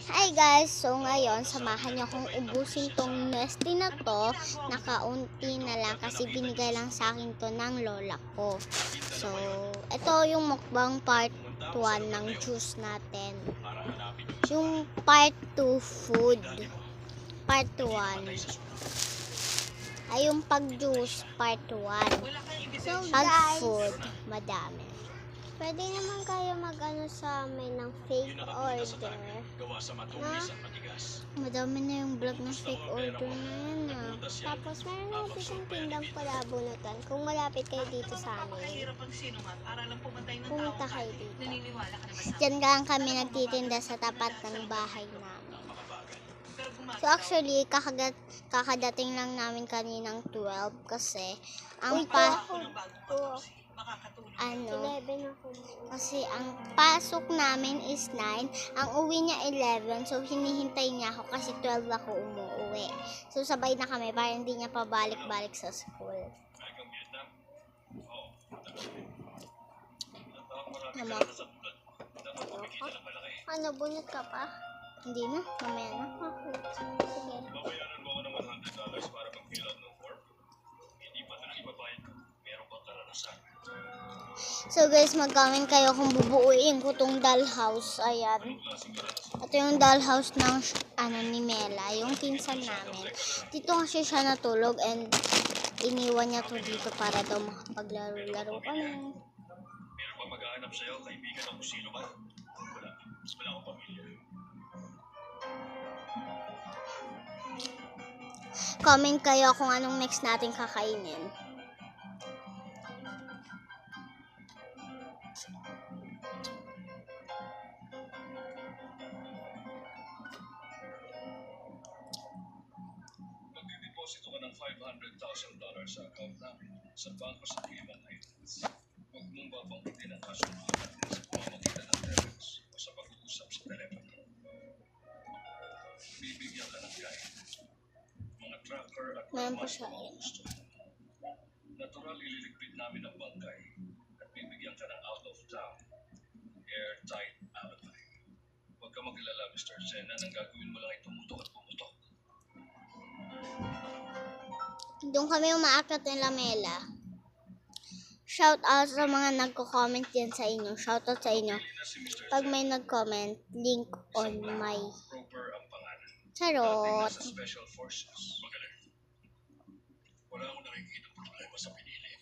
Hi guys! So ngayon, samahan niyo akong ubusin tong nesty na to. Nakaunti na lang kasi binigay lang sa akin to ng lola ko. So, ito yung mukbang part 1 ng juice natin. Yung part 2 food. Part 1. Ay yung pag-juice part 1. So Pag guys, food, madami. pwede naman kayo mag-ano sa amin ng fake order. Ha? Madami na yung vlog ng fake order na yan ah. Tapos meron naman ditong tindang palabunutan. Kung malapit kayo dito sa amin, pumunta kayo dito. Diyan lang kami nagtitinda sa tapat ng bahay namin. So actually, kakadating lang namin kaninang 12 kasi ang kasi ang pasok namin is 9, ang uwi niya 11, so hinihintay niya ako kasi 12 ako umuwi. So sabay na kami para hindi niya pabalik-balik sa school. Ano, bunot ka pa? Hindi na, mamaya na. Okay. Sige. Babayaran mo ako ng $100 para mag-fill out ng form. Hindi pa ito nag-ibabayad ko. Meron pang karanasan. So guys, mag-comment kayo kung bubuuin ko tong dollhouse. Ayan. Ito yung dollhouse ng ni Mela, yung pinsan namin. Dito kasi siya natulog and iniwan niya to dito para daw makapaglaro-laro kami. Meron pa mag-aanap sa'yo, kaibigan ako sino ba? Wala akong pamilya. Comment kayo kung anong next natin kakainin. Magdideposito ka ng $500,000 sa account namin sa Bangko sa Cayman Islands. Huwag mong babanggitin ang kasunod natin sa pamamagitan ng telex o sa pag-uusap sa telepono. Bibigyan ka ng guide, mga tracker at Meron pa mas siya. mga gusto. Natural, ililigpit namin ang bangkay at bibigyan ka ng out of town, airtight alibi. Huwag ka mag-alala, Mr. Zen, ang gagawin mo lang ay tumutok at pumutok. Doon kami umaakyat ng Lamela. Shout out sa mga nagko-comment din sa inyo. Shout out sa inyo. Pag may nag-comment, link on my Roper ang pangalan. charot. Nasa Special Forces. Magaling. Wala akong nakikita problema sa pinili.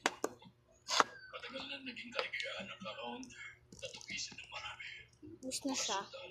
Matagal na naging kaligayahan ng account na tugisin ng marami. Gusto na siya. Dahil